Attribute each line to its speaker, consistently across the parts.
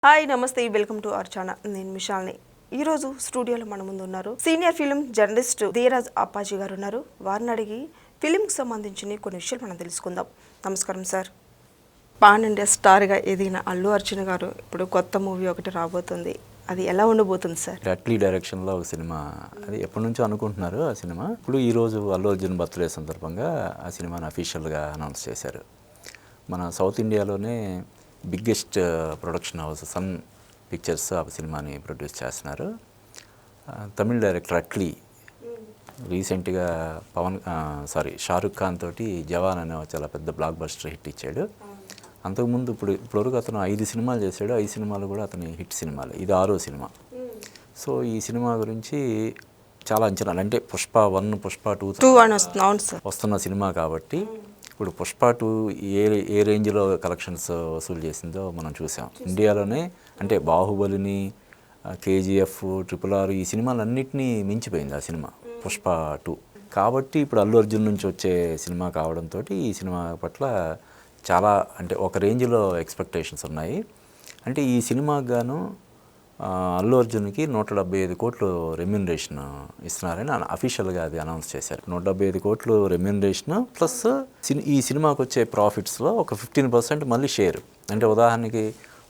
Speaker 1: Hi నమస్తే welcome to our channel. నేను మిషాల్ని. ఈరోజు స్టూడియోలో మన ముందు ఉన్నారు senior film journalist Dheeraj Appaji గారు ఉన్నారు. వారిని అడిగి ఫిలింకి సంబంధించిన కొన్ని విషయాలు మనం తెలుసుకుందాం. నమస్కారం సార్. పాన్ ఇండియా స్టార్గా ఎదిగిన అల్లు అర్జున్ గారు ఇప్పుడు కొత్త మూవీ ఒకటి రాబోతుంది. అది ఎలా ఉండబోతుంది సార్?
Speaker 2: అట్లీ డైరెక్షన్లో ఒక సినిమా, అది ఎప్పటి నుంచో అనుకుంటున్నారు ఆ సినిమా. ఇప్పుడు ఈరోజు అల్లు అర్జున్ బర్త్డే సందర్భంగా ఆ సినిమాని అఫీషియల్గా అనౌన్స్ చేశారు. మన సౌత్ ఇండియాలోనే biggest production house Sun Pictures ఆ సినిమాని ప్రొడ్యూస్ చేస్తున్నారు. తమిళ డైరెక్టర్ అట్లీ రీసెంట్గా షారుఖ్ ఖాన్ తోటి జవాన్ అనే చాలా పెద్ద బ్లాక్ బస్టర్ హిట్ ఇచ్చాడు. అంతకుముందు ఇప్పటివరకు అతను 5 సినిమాలు చేశాడు. 5 సినిమాలు కూడా అతని హిట్ సినిమాలు. ఇది 6వ సినిమా. సో ఈ సినిమా గురించి చాలా అంచనాలు, అంటే పుష్ప 1, పుష్ప 2 వస్తున్న సినిమా కాబట్టి ఇప్పుడు పుష్ప 2 ఏ రేంజ్లో కలెక్షన్స్ వసూలు చేసిందో మనం చూసాం. ఇండియాలోనే అంటే బాహుబలిని, KGF, RRR ఈ సినిమాలన్నింటినీ మించిపోయింది ఆ సినిమా పుష్ప 2. కాబట్టి ఇప్పుడు అల్లు అర్జున్ నుంచి వచ్చే సినిమా కావడంతో ఈ సినిమా పట్ల చాలా అంటే ఒక రేంజ్లో ఎక్స్పెక్టేషన్స్ ఉన్నాయి. అంటే ఈ సినిమాకు గాను అల్లు అర్జున్కి 175 కోట్లు రెమ్యూనరేషన్ ఇస్తున్నారని అఫీషియల్గా అది అనౌన్స్ చేశారు. 175 కోట్లు రెమ్యూనరేషన్ ప్లస్ ఈ సినిమాకి వచ్చే ప్రాఫిట్స్లో ఒక 15% మళ్ళీ షేర్. అంటే ఉదాహరణకి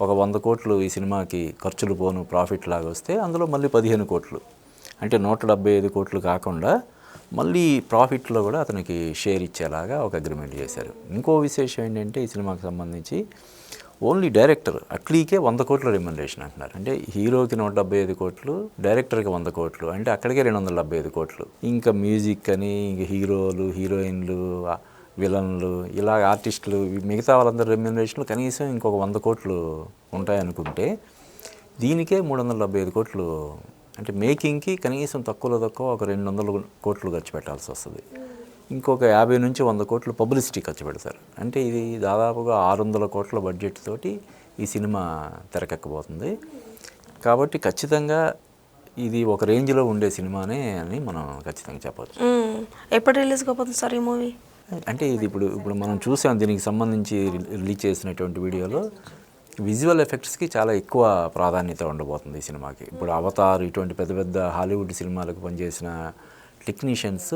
Speaker 2: ఒక 100 కోట్లు ఈ సినిమాకి ఖర్చులు పోను ప్రాఫిట్ లాగా వస్తే అందులో మళ్ళీ 15 కోట్లు, అంటే 175 కోట్లు కాకుండా మళ్ళీ ప్రాఫిట్లో కూడా అతనికి షేర్ ఇచ్చేలాగా ఒక అగ్రిమెంట్ చేశారు. ఇంకో విశేషం ఏంటంటే ఈ సినిమాకి సంబంధించి ఓన్లీ డైరెక్టర్ అట్లీకే 100 కోట్ల రెమ్యూనరేషన్ అంటున్నారు. అంటే హీరోకి 175 కోట్లు, డైరెక్టర్కి 100 కోట్లు, అంటే అక్కడికే 275 కోట్లు. ఇంకా మ్యూజిక్ అని, ఇంక హీరోలు, హీరోయిన్లు, విలన్లు, ఇలా ఆర్టిస్టులు, మిగతా వాళ్ళందరూ రెమ్యూనరేషన్లు కనీసం ఇంకొక 100 కోట్లు ఉంటాయనుకుంటే దీనికే 375 కోట్లు, అంటే మేకింగ్కి కనీసం తక్కువ ఒక 200 కోట్లు ఖర్చు పెట్టాల్సి వస్తుంది. ఇంకొక 50 నుంచి 100 కోట్లు పబ్లిసిటీ ఖర్చు పెడతారు. అంటే ఇది దాదాపుగా 600 కోట్ల బడ్జెట్ తోటి ఈ సినిమా తెరకెక్కబోతుంది. కాబట్టి ఖచ్చితంగా ఇది ఒక రేంజ్లో ఉండే సినిమానే అని మనం ఖచ్చితంగా చెప్పవచ్చు.
Speaker 1: ఎప్పుడు రిలీజ్ కాబోతుంది సార్ ఈ మూవీ?
Speaker 2: అంటే ఇది ఇప్పుడు మనం చూసాం, దీనికి సంబంధించి రిలీజ్ చేసినటువంటి వీడియోలో విజువల్ ఎఫెక్ట్స్కి చాలా ఎక్కువ ప్రాధాన్యత ఉండబోతుంది ఈ సినిమాకి. ఇప్పుడు అవతార్ ఇటువంటి పెద్ద పెద్ద హాలీవుడ్ సినిమాలకు పనిచేసిన టెక్నీషియన్స్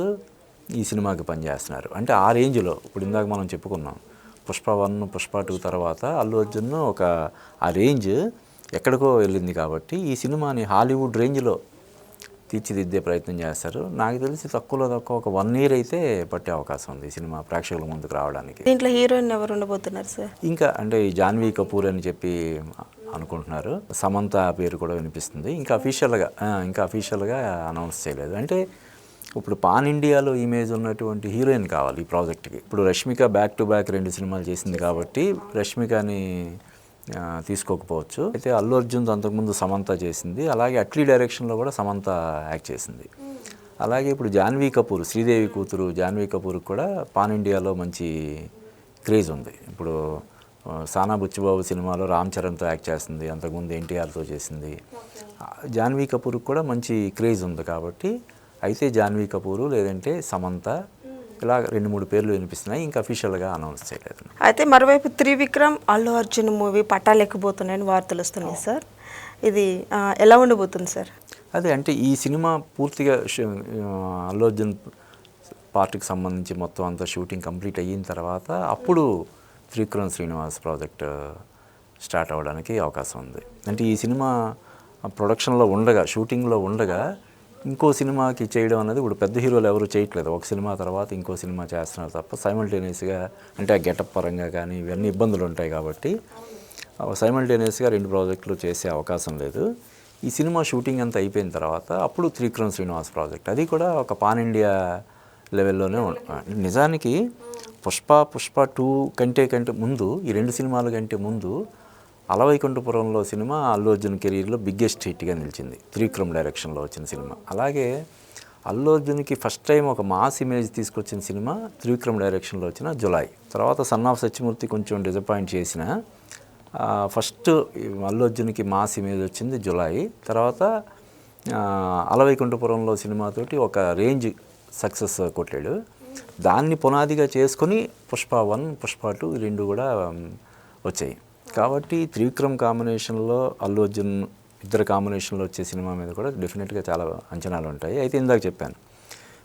Speaker 2: ఈ సినిమాకి పనిచేస్తున్నారు. అంటే ఆ రేంజ్లో ఇప్పుడు ఇందాక మనం చెప్పుకున్నాం పుష్ప 1, పుష్ప 2 తర్వాత అల్లు అర్జున్ ఆ రేంజ్ ఎక్కడికో వెళ్ళింది. కాబట్టి ఈ సినిమాని హాలీవుడ్ రేంజ్లో తీర్చిదిద్దే ప్రయత్నం చేస్తారు. నాకు తెలిసి తక్కువ ఒక 1 year అయితే పట్టే అవకాశం ఉంది ఈ సినిమా ప్రేక్షకుల ముందుకు రావడానికి.
Speaker 1: దీంట్లో హీరోయిన్ ఎవరు ఉండబోతున్నారు సార్?
Speaker 2: ఇంకా అంటే జాన్వీ కపూర్ అని చెప్పి అనుకుంటున్నారు. సమంత పేరు కూడా వినిపిస్తుంది. ఇంకా అఫీషియల్గా అనౌన్స్ చేయలేదు. అంటే ఇప్పుడు పాన్ ఇండియాలో ఇమేజ్ ఉన్నటువంటి హీరోయిన్ కావాలి ఈ ప్రాజెక్ట్కి. ఇప్పుడు రష్మిక బ్యాక్ టు బ్యాక్ 2 సినిమాలు చేసింది కాబట్టి రష్మికని తీసుకోకపోవచ్చు. అయితే అల్లు అర్జున్ అంతకుముందు సమంత చేసింది. అలాగే అట్లీ డైరెక్షన్లో కూడా సమంత యాక్ట్ చేసింది. అలాగే ఇప్పుడు జాన్వీ కపూర్, శ్రీదేవి కూతురు జాన్వీ కపూర్కి కూడా పాన్ ఇండియాలో మంచి క్రేజ్ ఉంది. ఇప్పుడు సానా బుచ్చిబాబు సినిమాలో రామ్ చరణ్తో యాక్ట్ చేస్తుంది, అంతకుముందు ఎన్టీఆర్తో చేసింది. జాన్వీ కపూర్కి కూడా మంచి క్రేజ్ ఉంది. కాబట్టి అయితే జాన్వీ కపూరు లేదంటే సమంత, ఇలా 2-3 పేర్లు వినిపిస్తున్నాయి. ఇంకా అఫీషియల్గా అనౌన్స్ చేయలేదు.
Speaker 1: అయితే మరోవైపు త్రివిక్రమ్ అల్లు అర్జున్ మూవీ పట్టాలెక్కబోతున్నాయని వార్తలు వస్తున్నాయి సార్. ఇది ఎలా ఉండబోతుంది సార్?
Speaker 2: అదే అంటే ఈ సినిమా పూర్తిగా అల్లు అర్జున్ పార్టీకి సంబంధించి మొత్తం అంతా షూటింగ్ కంప్లీట్ అయిన తర్వాత అప్పుడు త్రివిక్రమ్ శ్రీనివాస్ ప్రాజెక్ట్ స్టార్ట్ అవ్వడానికి అవకాశం ఉంది. అంటే ఈ సినిమా ప్రొడక్షన్లో ఉండగా, షూటింగ్లో ఉండగా ఇంకో సినిమాకి చేయడం అనేది ఇప్పుడు పెద్ద హీరోలు ఎవరు చేయట్లేదు. ఒక సినిమా తర్వాత ఇంకో సినిమా చేస్తున్నారు తప్ప సైమల్టేనియస్గా, అంటే ఆ గెటప్ పరంగా కానీ ఇవన్నీ ఇబ్బందులు ఉంటాయి కాబట్టి సైమల్టేనియస్గా 2 ప్రాజెక్టులు చేసే అవకాశం లేదు. ఈ సినిమా షూటింగ్ అంతా అయిపోయిన తర్వాత అప్పుడు త్రివిక్రమ్ శ్రీనివాస్ ప్రాజెక్ట్, అది కూడా ఒక పాన్ ఇండియా లెవెల్లోనే నిజానికి పుష్ప 2 కంటే ముందు, ఈ 2 సినిమాల కంటే ముందు అలవైకుంఠపురంలో సినిమా అల్లు అర్జున్ కెరీర్లో బిగ్గెస్ట్ హిట్గా నిలిచింది, త్రివిక్రమ్ డైరెక్షన్లో వచ్చిన సినిమా. అలాగే అల్లు అర్జున్కి ఫస్ట్ టైం ఒక మాస్ ఇమేజ్ తీసుకొచ్చిన సినిమా త్రివిక్రమ్ డైరెక్షన్లో వచ్చిన జులై. తర్వాత సన్ ఆఫ్ సత్యమూర్తి కొంచెం డిసప్పాయింట్ చేసిన ఫస్ట్ అల్లు అర్జున్కి మాస్ ఇమేజ్ వచ్చింది జులై. తర్వాత అలవైకుంఠపురంలో సినిమాతోటి ఒక రేంజ్ సక్సెస్ కొట్టాడు. దాన్ని పునాదిగా చేసుకొని పుష్ప 1, పుష్ప 2 2 కూడా వచ్చాయి. కాబట్టి త్రివిక్రమ్ కాంబినేషన్లో అల్లు అర్జున్ ఇద్దరు కాంబినేషన్లో వచ్చే సినిమా మీద కూడా డెఫినెట్గా చాలా అంచనాలు ఉంటాయి. అయితే ఇందాక చెప్పాను,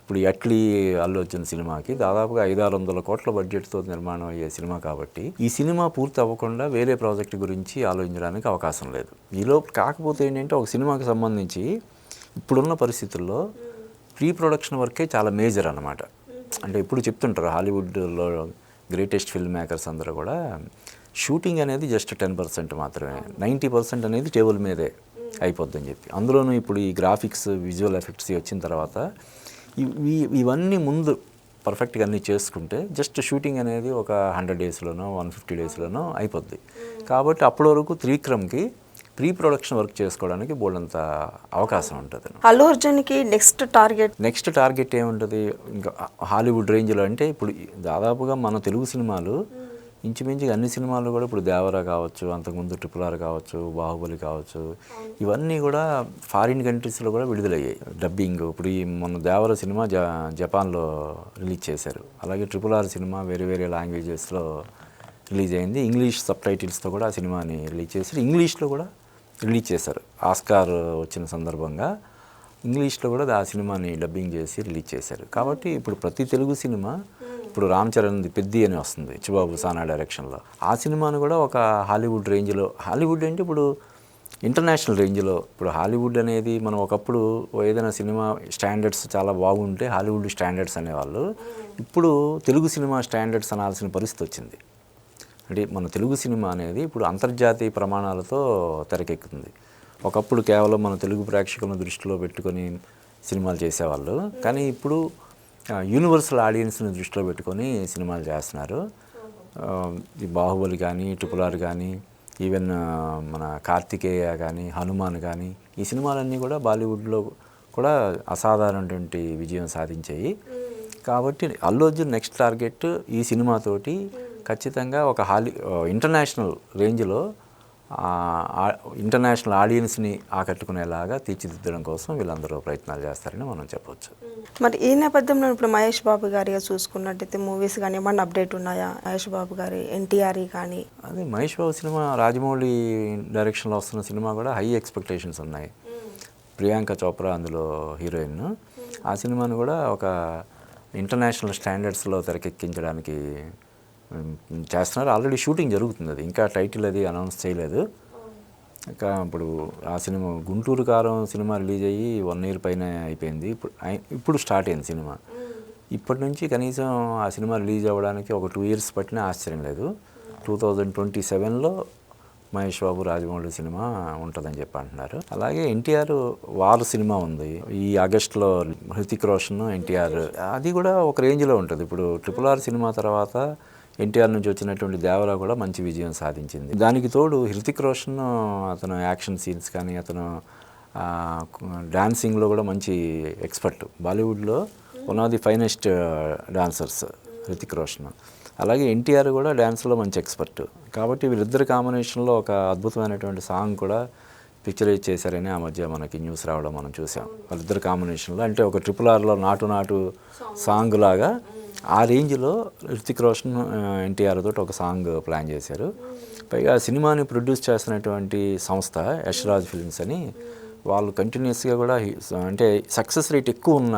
Speaker 2: ఇప్పుడు అట్లీ అల్లు అర్జున్ సినిమాకి దాదాపుగా 500-600 కోట్ల బడ్జెట్తో నిర్మాణం అయ్యే సినిమా కాబట్టి ఈ సినిమా పూర్తి అవ్వకుండా వేరే ప్రాజెక్ట్ గురించి ఆలోచించడానికి అవకాశం లేదు. ఈలోపు కాకపోతే ఏంటంటే ఒక సినిమాకి సంబంధించి ఇప్పుడున్న పరిస్థితుల్లో ప్రీ ప్రొడక్షన్ వర్కే చాలా మేజర్ అన్నమాట. అంటే ఇప్పుడు చెప్తుంటారు హాలీవుడ్లో గ్రేటెస్ట్ ఫిల్మ్ మేకర్స్ అందరూ కూడా షూటింగ్ అనేది జస్ట్ 10% మాత్రమే, 90% అనేది టేబుల్ మీదే అయిపోద్దని చెప్పి. అందులోనూ ఇప్పుడు ఈ గ్రాఫిక్స్ విజువల్ ఎఫెక్ట్స్ వచ్చిన తర్వాత ఇవన్నీ ముందు పర్ఫెక్ట్గా అన్నీ చేసుకుంటే జస్ట్ షూటింగ్ అనేది ఒక 100 డేస్లోనో 150 డేస్లోనో అయిపోద్ది. కాబట్టి అప్పటి వరకు త్రివిక్రమ్కి ప్రీ ప్రొడక్షన్ వర్క్ చేసుకోవడానికి బోల్డంత అవకాశం ఉంటుంది.
Speaker 1: అల్లు అర్జున్కి నెక్స్ట్ టార్గెట్
Speaker 2: ఏముంటుంది ఇంకా హాలీవుడ్ రేంజ్లో అంటే ఇప్పుడు దాదాపుగా మన తెలుగు సినిమాలు ఇంచుమించుగా అన్ని సినిమాలు కూడా ఇప్పుడు దేవరా కావచ్చు, అంతకుముందు RRR కావచ్చు, బాహుబలి కావచ్చు, ఇవన్నీ కూడా ఫారిన్ కంట్రీస్లో కూడా విడుదలయ్యాయి డబ్బింగ్. ఇప్పుడు ఈ మన దేవర సినిమా జపాన్లో రిలీజ్ చేశారు. అలాగే RRR సినిమా వేరే వేరే లాంగ్వేజెస్లో రిలీజ్ అయింది. ఇంగ్లీష్ సబ్ టైటిల్స్తో కూడా ఆ సినిమాని రిలీజ్ చేశారు. ఇంగ్లీష్లో కూడా రిలీజ్ చేశారు. ఆస్కార్ వచ్చిన సందర్భంగా ఇంగ్లీష్లో కూడా ఆ సినిమాని డబ్బింగ్ చేసి రిలీజ్ చేశారు. కాబట్టి ఇప్పుడు ప్రతి తెలుగు సినిమా, ఇప్పుడు రామ్ చరణ్ది పెద్ది అని వస్తుంది చిబాబు సానా డైరెక్షన్లో, ఆ సినిమాను కూడా ఒక హాలీవుడ్ రేంజ్లో, హాలీవుడ్ అంటే ఇప్పుడు ఇంటర్నేషనల్ రేంజ్లో, ఇప్పుడు హాలీవుడ్ అనేది మనం ఒకప్పుడు ఏదైనా సినిమా స్టాండర్డ్స్ చాలా బాగుంటే హాలీవుడ్ స్టాండర్డ్స్ అనేవాళ్ళు. ఇప్పుడు తెలుగు సినిమా స్టాండర్డ్స్ అనాల్సిన పరిస్థితి వచ్చింది. అంటే మన తెలుగు సినిమా అనేది ఇప్పుడు అంతర్జాతీయ ప్రమాణాలతో తెరకెక్కుతుంది. ఒకప్పుడు కేవలం మన తెలుగు ప్రేక్షకులను దృష్టిలో పెట్టుకొని సినిమాలు చేసేవాళ్ళు, కానీ ఇప్పుడు యూనివర్సల్ ఆడియన్స్ని దృష్టిలో పెట్టుకొని సినిమాలు చేస్తున్నారు. ఈ బాహుబలి కానీ, RRR కానీ, ఈవెన్ మన కార్తికేయ కానీ, హనుమాన్ కానీ, ఈ సినిమాలన్నీ కూడా బాలీవుడ్లో కూడా అసాధారణటువంటి విజయం సాధించాయి. కాబట్టి అల్లు అర్జున్ నెక్స్ట్ టార్గెట్ ఈ సినిమాతోటి ఖచ్చితంగా ఒక ఇంటర్నేషనల్ రేంజ్లో ఇంటర్నేషనల్ ఆడియన్స్ని ఆకట్టుకునేలాగా తీర్చిదిద్దడం కోసం వీళ్ళందరూ ప్రయత్నాలు చేస్తారని మనం చెప్పవచ్చు.
Speaker 1: మరి ఈ నేపథ్యంలో ఇప్పుడు మహేష్ బాబు గారిగా చూసుకున్నట్టయితే మూవీస్ కానీ ఏమన్నా అప్డేట్ ఉన్నాయా? మహేష్ బాబు గారి ఎన్టీఆర్ కానీ
Speaker 2: అది మహేష్ బాబు సినిమా రాజమౌళి డైరెక్షన్లో వస్తున్న సినిమా కూడా హై ఎక్స్పెక్టేషన్స్ ఉన్నాయి. ప్రియాంక చోప్రా అందులో హీరోయిన్. ఆ సినిమాను కూడా ఒక ఇంటర్నేషనల్ స్టాండర్డ్స్లో తెరకెక్కించడానికి చేస్తున్నారు. ఆల్రెడీ షూటింగ్ జరుగుతుంది. అది ఇంకా టైటిల్ అది అనౌన్స్ చేయలేదు. ఇంకా ఇప్పుడు ఆ సినిమా గుంటూరు కారం సినిమా రిలీజ్ అయ్యి 1 year పైన అయిపోయింది. ఇప్పుడు స్టార్ట్ అయింది సినిమా. ఇప్పటి నుంచి కనీసం ఆ సినిమా రిలీజ్ అవ్వడానికి ఒక 2 years పట్టినా ఆశ్చర్యం లేదు. 2027లో మహేష్ బాబు రాజమౌళి సినిమా ఉంటుందని చెప్పి అంటున్నారు. అలాగే ఎన్టీఆర్ వార్ సినిమా ఉంది ఈ ఆగస్టులో, హృతిక్ రోషన్ ఎన్టీఆర్, అది కూడా ఒక రేంజ్లో ఉంటుంది. ఇప్పుడు RRR సినిమా తర్వాత ఎన్టీఆర్ నుంచి వచ్చినటువంటి దేవరా కూడా మంచి విజయం సాధించింది. దానికి తోడు హృతిక్ రోషన్ అతను యాక్షన్ సీన్స్ కానీ, అతను డాన్సింగ్లో కూడా మంచి ఎక్స్పర్ట్. బాలీవుడ్లో one of the finest dancers Hrithik Roshan. అలాగే ఎన్టీఆర్ కూడా డ్యాన్స్లో మంచి ఎక్స్పర్ట్. కాబట్టి వీళ్ళిద్దరి కాంబినేషన్లో ఒక అద్భుతమైనటువంటి సాంగ్ కూడా పిక్చరైజ్ చేశారని ఆ మధ్య మనకి న్యూస్ రావడం మనం చూసాం. వాళ్ళిద్దరు కాంబినేషన్లో అంటే ఒక RRRలో నాటు సాంగ్ లాగా ఆ రేంజ్లో హృతిక్ రోషన్ ఎన్టీఆర్ తోటి ఒక సాంగ్ ప్లాన్ చేశారు. పైగా సినిమాని ప్రొడ్యూస్ చేస్తున్నటువంటి సంస్థ యశ్రాజ్ ఫిల్మ్స్ అని, వాళ్ళు కంటిన్యూస్గా కూడా అంటే సక్సెస్ రేట్ ఎక్కువ ఉన్న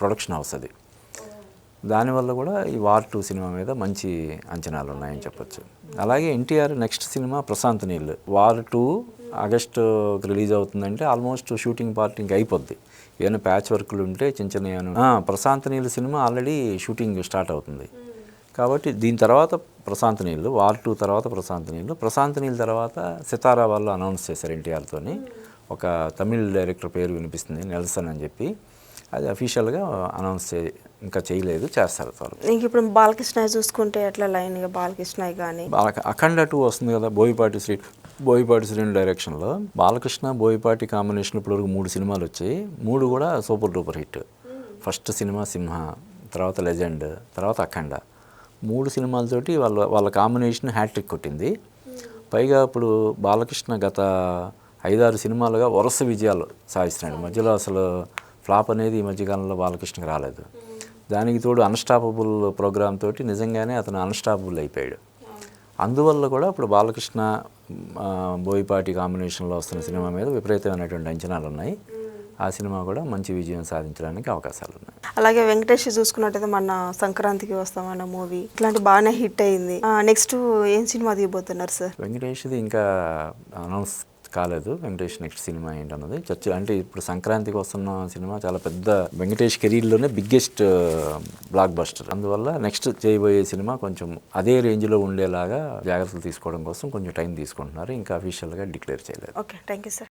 Speaker 2: ప్రొడక్షన్ హౌస్ అది. దానివల్ల కూడా ఈ వార్ 2 సినిమా మీద మంచి అంచనాలు ఉన్నాయని చెప్పొచ్చు. అలాగే NTR next cinema Prashanth Neel. War 2 August release అవుతుందంటే ఆల్మోస్ట్ షూటింగ్ పార్ట్ ఇంక అయిపోద్ది. ఏమైనా ప్యాచ్ వర్క్లు ఉంటే చిన్న Prashanth Neel cinema already shooting start అవుతుంది. కాబట్టి దీని తర్వాత ప్రశాంత్ నీల్, వార్ 2 తర్వాత ప్రశాంత్ నీల్ తర్వాత సితారా వాళ్ళు అనౌన్స్ చేశారు ఎన్టీఆర్తోని. ఒక తమిళ్ డైరెక్టర్ పేరు వినిపిస్తుంది, నెల్సన్ అని చెప్పి. అది అఫీషియల్గా అనౌన్స్ ఇంకా చేయలేదు, చేస్తారు త్వరలో.
Speaker 1: ఇంక ఇప్పుడు బాలకృష్ణ చూసుకుంటే ఎట్లా లైన్గా బాలకృష్ణ కానీ
Speaker 2: అఖండ 2 వస్తుంది కదా, బోయపాటి శ్రీను డైరెక్షన్లో. బాలకృష్ణ బోయపాటి కాంబినేషన్ ఇప్పటివరకు 3 సినిమాలు వచ్చాయి. 3 కూడా సూపర్ డూపర్ హిట్. ఫస్ట్ సినిమా సింహ, తర్వాత లెజెండ్, తర్వాత అఖండ. 3 సినిమాలతోటి వాళ్ళ కాంబినేషన్ హ్యాట్రిక్ కొట్టింది. పైగా ఇప్పుడు బాలకృష్ణ గత 5-6 సినిమాలుగా వరుస విజయాలు సాధిస్తున్నాడు. మధ్యలో అసలు ఫ్లాప్ అనేది ఈ మధ్యకాలంలో బాలకృష్ణకి రాలేదు. దానికి తోడు అన్స్టాపబుల్ ప్రోగ్రామ్ తోటి నిజంగానే అతను అన్స్టాపబుల్ అయిపోయాడు. అందువల్ల కూడా ఇప్పుడు బాలకృష్ణ బోయపాటి కాంబినేషన్లో వస్తున్న సినిమా మీద విపరీతమైనటువంటి అంచనాలు ఉన్నాయి. ఆ సినిమా కూడా మంచి విజయం సాధించడానికి అవకాశాలు ఉన్నాయి.
Speaker 1: అలాగే వెంకటేష్ చూసుకున్నట్టయితే మన సంక్రాంతికి వస్తామన్న మూవీ ఇట్లాంటి బాగానే హిట్ అయింది. నెక్స్ట్ ఏం సినిమా తీయబోతున్నారు సార్?
Speaker 2: వెంకటేష్ది ఇంకా అనౌన్స్ కాలేదు. వెంకటేష్ నెక్స్ట్ సినిమా ఏంటన్నది చర్చ. అంటే ఇప్పుడు సంక్రాంతికి వస్తున్న సినిమా చాలా పెద్ద వెంకటేష్ కెరీర్లోనే బిగ్గెస్ట్ బ్లాక్ బస్టర్. అందువల్ల నెక్స్ట్ చేయబోయే సినిమా కొంచెం అదే రేంజ్లో ఉండేలాగా జాగ్రత్తలు తీసుకోవడం కోసం కొంచెం టైం తీసుకుంటున్నారు. ఇంకా అఫీషియల్గా డిక్లేర్ చేయలేదు.
Speaker 1: Okay, thank you sir.